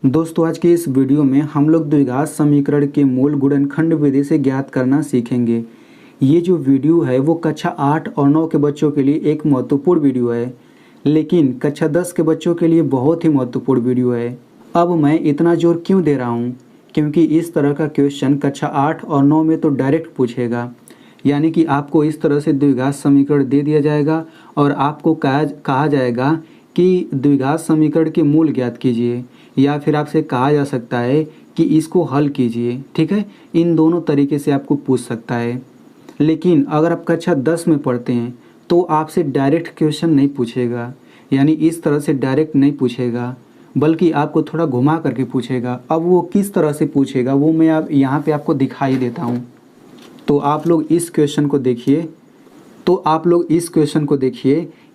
दोस्तों आज के इस वीडियो में हम लोग द्विघात समीकरण के मूल गुणनखंड विधि से ज्ञात करना सीखेंगे। ये जो वीडियो है वो कक्षा 8 और 9 के बच्चों के लिए एक महत्वपूर्ण वीडियो है, लेकिन कक्षा 10 के बच्चों के लिए बहुत ही महत्वपूर्ण वीडियो है। अब मैं इतना जोर क्यों दे रहा हूँ, क्योंकि इस तरह का क्वेश्चन कक्षा 8 और 9 में तो डायरेक्ट पूछेगा। यानी कि आपको इस तरह से द्विघात समीकरण दे दिया जाएगा और आपको कहा जाएगा कि द्विघात समीकरण के मूल ज्ञात कीजिए, या फिर आपसे कहा जा सकता है कि इसको हल कीजिए। ठीक है, इन दोनों तरीके से आपको पूछ सकता है। लेकिन अगर आप कक्षा 10 में पढ़ते हैं तो आपसे डायरेक्ट क्वेश्चन नहीं पूछेगा, यानी इस तरह से डायरेक्ट नहीं पूछेगा, बल्कि आपको थोड़ा घुमा करके पूछेगा। अब वो किस तरह से पूछेगा वो मैं यहाँ पे आपको दिखाई देता हूँ। तो आप लोग इस क्वेश्चन को देखिए।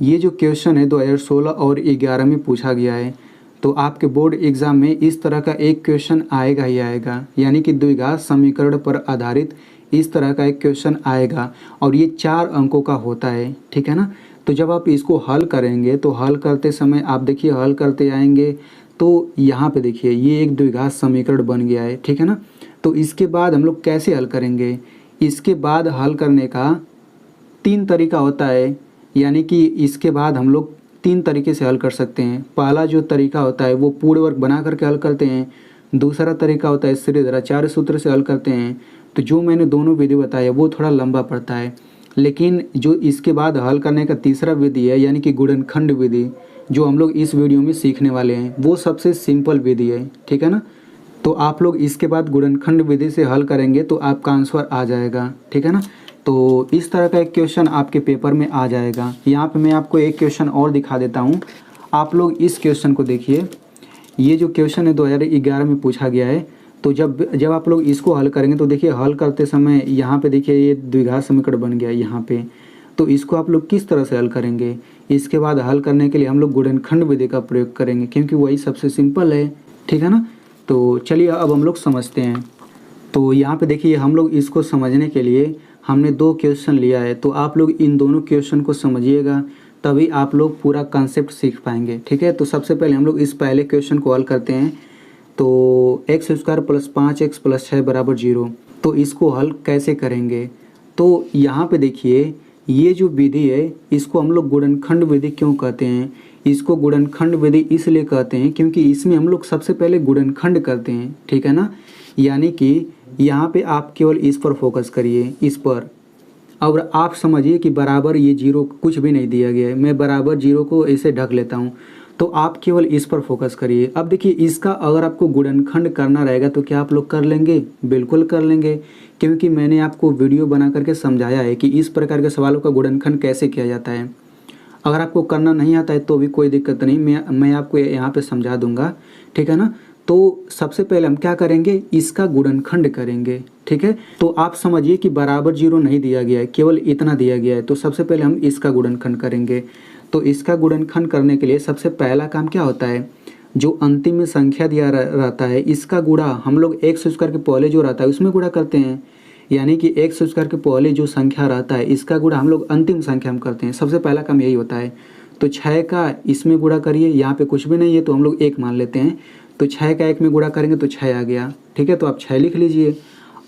ये जो क्वेश्चन है 2016 और 11 में पूछा गया है। तो आपके बोर्ड एग्ज़ाम में इस तरह का एक क्वेश्चन आएगा ही आएगा, यानी कि द्विघात समीकरण पर आधारित इस तरह का एक क्वेश्चन आएगा और ये 4 अंकों का होता है। ठीक है ना। तो जब आप इसको हल करेंगे तो हल करते समय आप देखिए, हल करते आएंगे तो यहाँ पे देखिए ये एक द्विघात समीकरण बन गया है। ठीक है ना। तो इसके बाद हम लोग कैसे हल करेंगे, इसके बाद हल करने का 3 तरीका होता है। यानी कि इसके बाद हम लोग 3 तरीके से हल कर सकते हैं। पहला जो तरीका होता है वो पूर्ण वर्ग बना करके हल करते हैं। दूसरा तरीका होता है श्रीधराचार्य सूत्र से हल करते हैं। तो जो मैंने दोनों विधि बताई है वो थोड़ा लंबा पड़ता है, लेकिन जो इसके बाद हल करने का तीसरा विधि है यानी कि गुणनखंड विधि, जो हम लोग इस वीडियो में सीखने वाले हैं, वो सबसे सिंपल विधि है। ठीक है ना। तो आप लोग इसके बाद गुणनखंड विधि से हल करेंगे तो आपका आंसर आ जाएगा। ठीक है ना। तो इस तरह का एक क्वेश्चन आपके पेपर में आ जाएगा। यहाँ पे मैं आपको एक क्वेश्चन और दिखा देता हूँ। आप लोग इस क्वेश्चन को देखिए। ये जो क्वेश्चन है 2011 में पूछा गया है। तो जब आप लोग इसको हल करेंगे तो देखिए, हल करते समय यहाँ पे देखिए ये द्विघात समीकरण बन गया है यहाँ पे। तो इसको आप लोग किस तरह से हल करेंगे, इसके बाद हल करने के लिए हम लोग गुणनखंड विधि का प्रयोग करेंगे, क्योंकि वही सबसे सिंपल है। ठीक है ना। तो चलिए अब हम लोग समझते हैं। तो यहाँ पे देखिए हम लोग इसको समझने के लिए हमने 2 क्वेश्चन लिया है। तो आप लोग इन दोनों क्वेश्चन को समझिएगा, तभी आप लोग पूरा कंसेप्ट सीख पाएंगे। ठीक है। तो सबसे पहले हम लोग इस पहले क्वेश्चन को हल करते हैं। तो x² + 5x + 6 = 0। तो इसको हल कैसे करेंगे, तो यहाँ पे देखिए ये जो विधि है इसको हम लोग गुणनखंड विधि क्यों कहते हैं। इसको गुणनखंड विधि इसलिए कहते हैं क्योंकि इसमें हम लोग सबसे पहले गुणनखंड करते हैं। ठीक है ना। यानी कि यहाँ पे आप केवल इस पर फोकस करिए, इस पर, और आप समझिए कि बराबर ये 0 कुछ भी नहीं दिया गया है। मैं बराबर 0 को ऐसे ढक लेता हूँ, तो आप केवल इस पर फोकस करिए। अब देखिए इसका अगर आपको गुणनखंड करना रहेगा तो क्या आप लोग कर लेंगे, बिल्कुल कर लेंगे, क्योंकि मैंने आपको वीडियो बना करके समझाया है कि इस प्रकार के सवालों का गुणनखंड कैसे किया जाता है। अगर आपको करना नहीं आता है तो भी कोई दिक्कत नहीं, मैं आपको यहाँ पे समझा दूंगा। ठीक है ना। तो सबसे पहले हम क्या करेंगे, इसका गुणनखंड करेंगे। ठीक है। तो आप समझिए कि बराबर 0 नहीं दिया गया है, केवल इतना दिया गया है। तो सबसे पहले हम इसका गुणनखंड करेंगे। तो इसका गुणनखंड करने के लिए सबसे पहला काम क्या होता है, जो अंतिम में संख्या दिया रहता है इसका गुणा हम लोग x² के पहले जो रहता है उसमें गुणा करते हैं। यानी कि x² के पहले जो संख्या रहता है इसका गुणा हम लोग अंतिम संख्या में करते हैं। सबसे पहला काम यही होता है। तो 6 का इसमें गुणा करिए, यहाँ पे कुछ भी नहीं है तो हम लोग 1 मान लेते हैं। तो 6 का 1 में गुणा करेंगे तो 6 आ गया। ठीक है। तो आप 6 लिख लीजिए।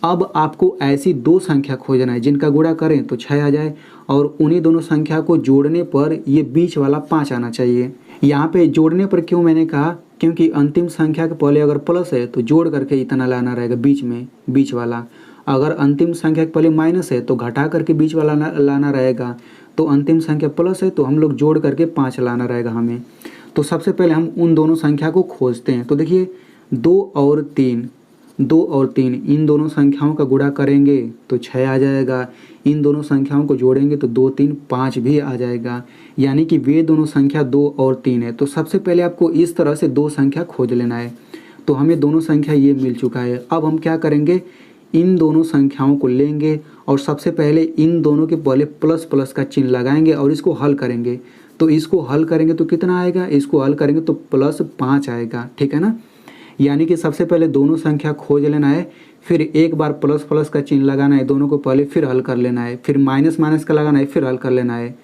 अब आपको ऐसी 2 संख्या खोजना है जिनका गुणा करें तो 6 आ जाए, और उन्हीं दोनों संख्या को जोड़ने पर ये बीच वाला 5 आना चाहिए। यहाँ पे जोड़ने पर क्यों मैंने कहा, क्योंकि अंतिम संख्या के पहले अगर प्लस है तो जोड़ करके इतना लाना रहेगा बीच में, बीच वाला। अगर अंतिम संख्या के पहले माइनस है तो घटा करके बीच वाला लाना रहेगा। तो अंतिम संख्या प्लस है तो हम लोग जोड़ करके 5 लाना रहेगा हमें। तो सबसे पहले हम उन दोनों संख्या को खोजते हैं। तो देखिए 2 और 3 इन दोनों संख्याओं का गुणा करेंगे तो 6 आ जाएगा। इन दोनों संख्याओं को जोड़ेंगे तो 2 3 5 भी आ जाएगा। यानी कि वे दोनों संख्या 2 और 3 है। तो सबसे पहले आपको इस तरह से 2 संख्या खोज लेना है। तो हमें दोनों संख्या ये मिल चुका है। अब हम क्या करेंगे, इन दोनों संख्याओं को लेंगे और सबसे पहले इन दोनों के पहले प्लस का चिन्ह लगाएंगे और इसको हल करेंगे। तो इसको हल करेंगे तो कितना आएगा, इसको हल करेंगे तो +5 आएगा। ठीक है ना। यानी कि सबसे पहले दोनों संख्या खोज लेना है, फिर एक बार प्लस का चिन्ह लगाना है दोनों को पहले, फिर हल कर लेना है, फिर माइनस का लगाना है, फिर हल कर लेना है।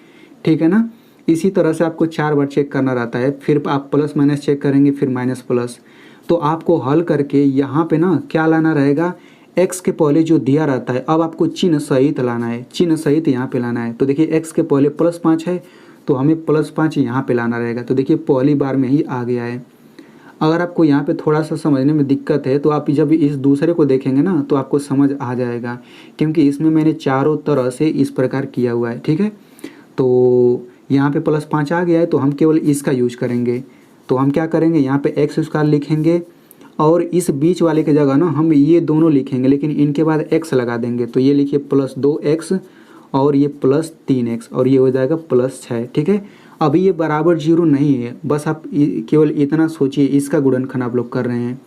ठीक है ना। इसी तरह से आपको 4 बार चेक करना रहता है। फिर आप प्लस माइनस चेक करेंगे, फिर माइनस प्लस, तो आपको हल करके यहाँ पे ना क्या लाना रहेगा, x के पहले जो दिया रहता है, अब आपको चिन्ह सहित लाना है, चिन्ह सहित यहाँ पे लाना है। तो देखिए x के पहले +5 है तो हमें +5 यहाँ पे लाना रहेगा। तो देखिए पहली बार में ही आ गया है। अगर आपको यहाँ पे थोड़ा सा समझने में दिक्कत है तो आप जब इस दूसरे को देखेंगे ना तो आपको समझ आ जाएगा, क्योंकि इसमें मैंने चारों तरह से इस प्रकार किया हुआ है। ठीक है, तो यहाँ पे +5 आ गया है तो हम केवल इसका यूज करेंगे। तो हम क्या करेंगे, यहाँ पे x² लिखेंगे और इस बीच वाले के जगह ना हम ये दोनों लिखेंगे, लेकिन इनके बाद x लगा देंगे। तो ये लिखिए +2x और ये +3x और ये हो जाएगा +6। ठीक है, अभी ये बराबर 0 नहीं है, बस आप केवल इतना सोचिए, इसका गुणनखंड आप लोग कर रहे हैं।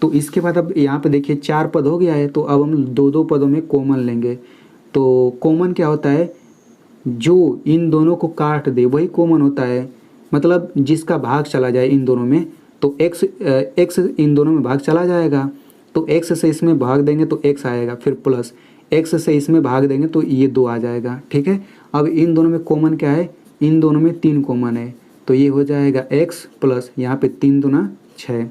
तो इसके बाद अब यहाँ पे देखिए 4 पद हो गया है, तो अब हम दो पदों में कॉमन लेंगे। तो कॉमन क्या होता है, जो इन दोनों को काट दे वही कॉमन होता है, मतलब जिसका भाग चला जाए इन दोनों में। तो x इन दोनों में भाग चला जाएगा, तो x से इसमें भाग देंगे तो x आएगा, फिर प्लस x से इसमें भाग देंगे तो ये 2 आ जाएगा। ठीक है, अब इन दोनों में कॉमन क्या है, इन दोनों में 3 कॉमन है, तो ये हो जाएगा x प्लस यहाँ पे 3 दूना 6।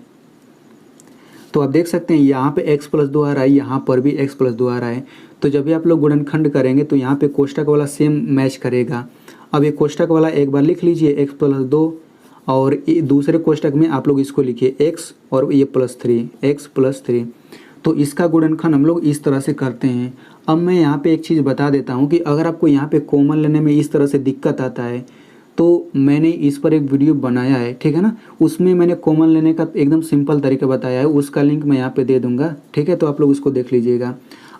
तो आप देख सकते हैं यहाँ पे x + 2 आ रहा है, यहाँ पर भी x + 2 आ रहा है। तो जब भी आप लोग गुणनखंड करेंगे तो यहाँ पे कोष्टक वाला सेम मैच करेगा। अब ये कोष्टक वाला एक बार लिख लीजिए x + 2 और दूसरे कोष्टक में आप लोग इसको लिखिए x और ये +3 x + 3। तो इसका गुणनखंड हम लोग इस तरह से करते हैं। अब मैं यहाँ पे एक चीज़ बता देता हूँ कि अगर आपको यहाँ पे कॉमन लेने में इस तरह से दिक्कत आता है तो मैंने इस पर एक वीडियो बनाया है, ठीक है ना, उसमें मैंने कॉमन लेने का एकदम सिंपल तरीका बताया है, उसका लिंक मैं यहाँ पे दे दूँगा। ठीक है, तो आप लोग उसको देख लीजिएगा।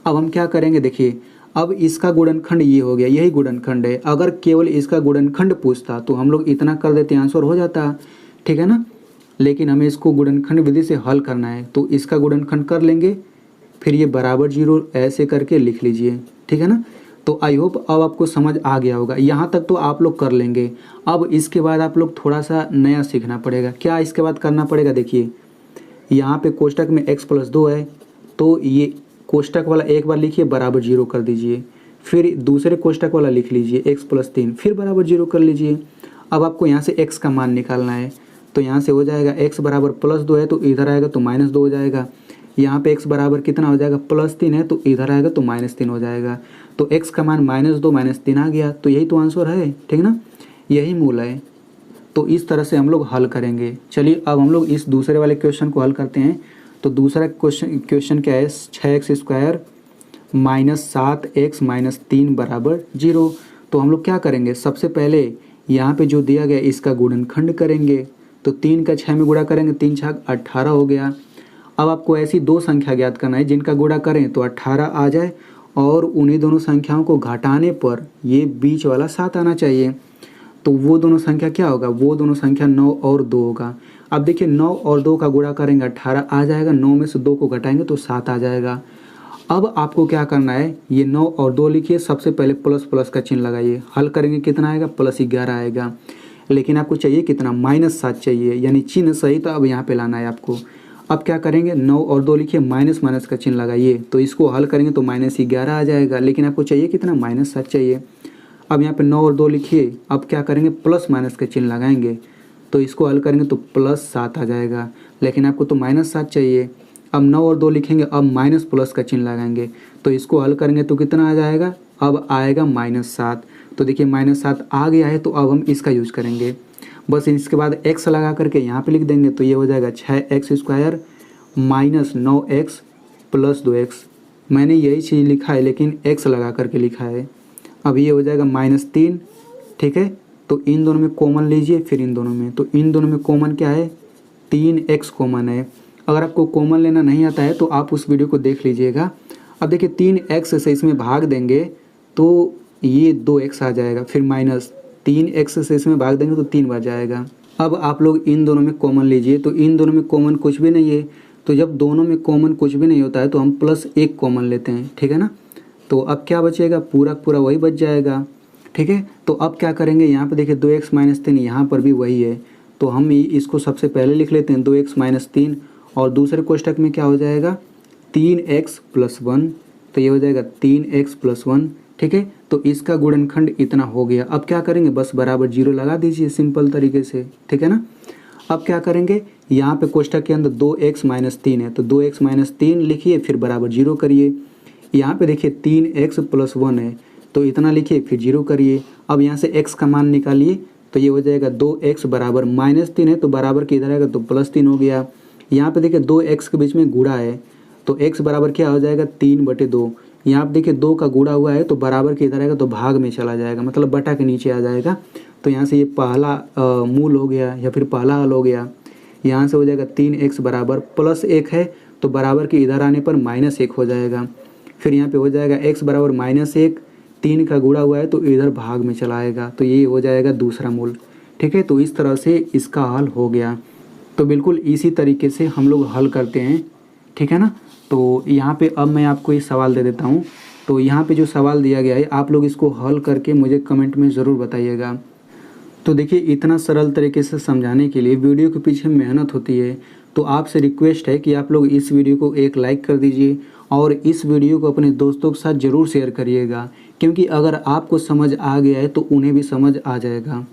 अब हम क्या करेंगे, देखिए अब इसका गुणनखंड ये हो गया, यही गुणनखंड है। अगर केवल इसका गुणनखंड पूछता तो हम लोग इतना कर देते, आंसर हो जाता। ठीक है ना, लेकिन हमें इसको गुणनखंड विधि से हल करना है, तो इसका गुणनखंड कर लेंगे, फिर ये बराबर 0 ऐसे करके लिख लीजिए। ठीक है ना, तो आई होप अब आपको समझ आ गया होगा। यहाँ तक तो आप लोग कर लेंगे। अब इसके बाद आप लोग थोड़ा सा नया सीखना पड़ेगा। क्या इसके बाद करना पड़ेगा, देखिए यहाँ पे कोष्टक में x + 2 है, तो ये कोष्टक वाला एक बार लिखिए बराबर 0 कर दीजिए, फिर दूसरे कोष्टक वाला लिख लीजिए x + 3 फिर बराबर 0 कर लीजिए। अब आपको यहाँ से x का मान निकालना है, तो यहाँ से हो जाएगा x बराबर +2 है तो इधर आएगा तो -2 हो जाएगा। यहाँ पे x बराबर कितना हो जाएगा, +3 है तो इधर आएगा तो -3 हो जाएगा। तो x का मान -2 -3 आ गया, तो यही तो आंसर है। ठीक ना, यही मूल है। तो इस तरह से हम लोग हल करेंगे। चलिए अब हम लोग इस दूसरे वाले क्वेश्चन को हल करते हैं। तो दूसरा क्वेश्चन क्या है, 6x² - 7x - 3 बराबर 0। तो हम लोग क्या करेंगे, सबसे पहले यहाँ पे जो दिया गया इसका गुणनखंड करेंगे। तो 3 का 6 में गुणा करेंगे, 3 × 6 = 18 हो गया। अब आपको ऐसी दो संख्या ज्ञात करना है जिनका गुणा करें तो 18 आ जाए और उन्हीं दोनों संख्याओं को घटाने पर ये बीच वाला 7 आना चाहिए। तो वो दोनों संख्या क्या होगा, वो दोनों संख्या 9 और 2 होगा। अब देखिए 9 और 2 का गुणा करेंगे 18 आ जाएगा, 9 में से 2 को घटाएंगे तो 7 आ जाएगा। अब आपको क्या करना है, ये 9 और 2 लिखिए, सबसे पहले प्लस का चिन्ह लगाइए। हल करेंगे कितना आएगा, +11 आएगा। लेकिन आपको चाहिए कितना, -7 चाहिए, यानी चिन्ह सही तो अब यहाँ पे लाना है आपको। अब क्या करेंगे, 9 और 2 लिखिए, माइनस का चिन्ह लगाइए, तो इसको हल करेंगे तो -11 आ जाएगा। लेकिन आपको चाहिए कितना, -7 चाहिए। अब यहाँ पे 9 और 2 लिखिए, अब क्या करेंगे, प्लस माइनस का चिन्ह लगाएंगे, तो इसको हल करेंगे तो +7 आ जाएगा। लेकिन आपको तो -7 चाहिए। अब 9 और 2 लिखेंगे, अब माइनस प्लस का चिन्ह लगाएंगे, तो इसको हल करेंगे तो कितना आ जाएगा, अब आएगा -7। तो देखिए -7 आ गया है, तो अब हम इसका यूज करेंगे। बस इसके बाद x लगा करके यहाँ पे लिख देंगे, तो ये हो जाएगा 6x² - 9x + 2x। मैंने यही चीज़ लिखा है लेकिन x लगा करके लिखा है। अब ये हो जाएगा -3। ठीक है, तो इन दोनों में कॉमन लीजिए, फिर इन दोनों में, तो इन दोनों में कॉमन क्या है, 3x कॉमन है। अगर आपको कॉमन लेना नहीं आता है तो आप उस वीडियो को देख लीजिएगा। अब देखिए 3x से इसमें भाग देंगे तो ये 2x आ जाएगा, फिर -3x से इसमें भाग देंगे तो 3 बार जाएगा। अब आप लोग इन दोनों में कॉमन लीजिए, तो इन दोनों में कॉमन कुछ भी नहीं है, तो जब दोनों में कॉमन कुछ भी नहीं होता है तो हम +1 कॉमन लेते हैं। ठीक है ना, तो अब क्या बचेगा, पूरा पूरा वही बच जाएगा। ठीक है, तो अब क्या करेंगे, यहाँ पे देखिए 2x - 3, यहाँ पर भी वही है, तो हम इसको सबसे पहले लिख लेते हैं 2x - 3, और दूसरे कोष्टक में क्या हो जाएगा, 3x + 1, तो ये हो जाएगा 3x + 1। ठीक है, तो इसका गुणनखंड इतना हो गया। अब क्या करेंगे, बस बराबर 0 लगा दीजिए सिंपल तरीके से। ठीक है ना, अब क्या करेंगे, यहाँ पे कोष्ठक के अंदर 2x माइनस 3 है तो 2x माइनस 3 लिखिए, फिर बराबर 0 करिए। यहाँ पे देखिए 3x प्लस 1 है तो इतना लिखिए, फिर 0 करिए। अब यहाँ से x का मान निकालिए तो ये हो जाएगा 2x बराबर माइनस 3 है तो बराबर के इधर आएगा तो प्लस 3 हो गया। यहाँ पे देखिए 2x के बीच में गुणा है तो x बराबर क्या हो जाएगा 3/2। यहाँ पे देखिए 2 का गुणा हुआ है तो बराबर के इधर आएगा तो भाग में चला जाएगा, मतलब बटा के नीचे आ जाएगा। तो यहाँ से ये पहला मूल हो गया या फिर पहला हल हो गया। यहाँ से हो जाएगा 3x बराबर प्लस 1 है तो बराबर के इधर आने पर माइनस 1 हो जाएगा। फिर यहाँ पे हो जाएगा x बराबर -1, 3 का गुणा हुआ है तो इधर भाग में चला आएगा, तो ये हो जाएगा दूसरा मूल। ठीक है, तो इस तरह से इसका हल हो गया। तो बिल्कुल इसी तरीके से हम लोग हल करते हैं, ठीक है ना। तो यहाँ पे अब मैं आपको ये सवाल दे देता हूँ। तो यहाँ पे जो सवाल दिया गया है आप लोग इसको हल करके मुझे कमेंट में ज़रूर बताइएगा। तो देखिए इतना सरल तरीके से समझाने के लिए वीडियो के पीछे मेहनत होती है, तो आपसे रिक्वेस्ट है कि आप लोग इस वीडियो को एक लाइक कर दीजिए और इस वीडियो को अपने दोस्तों के साथ ज़रूर शेयर करिएगा, क्योंकि अगर आपको समझ आ गया है तो उन्हें भी समझ आ जाएगा।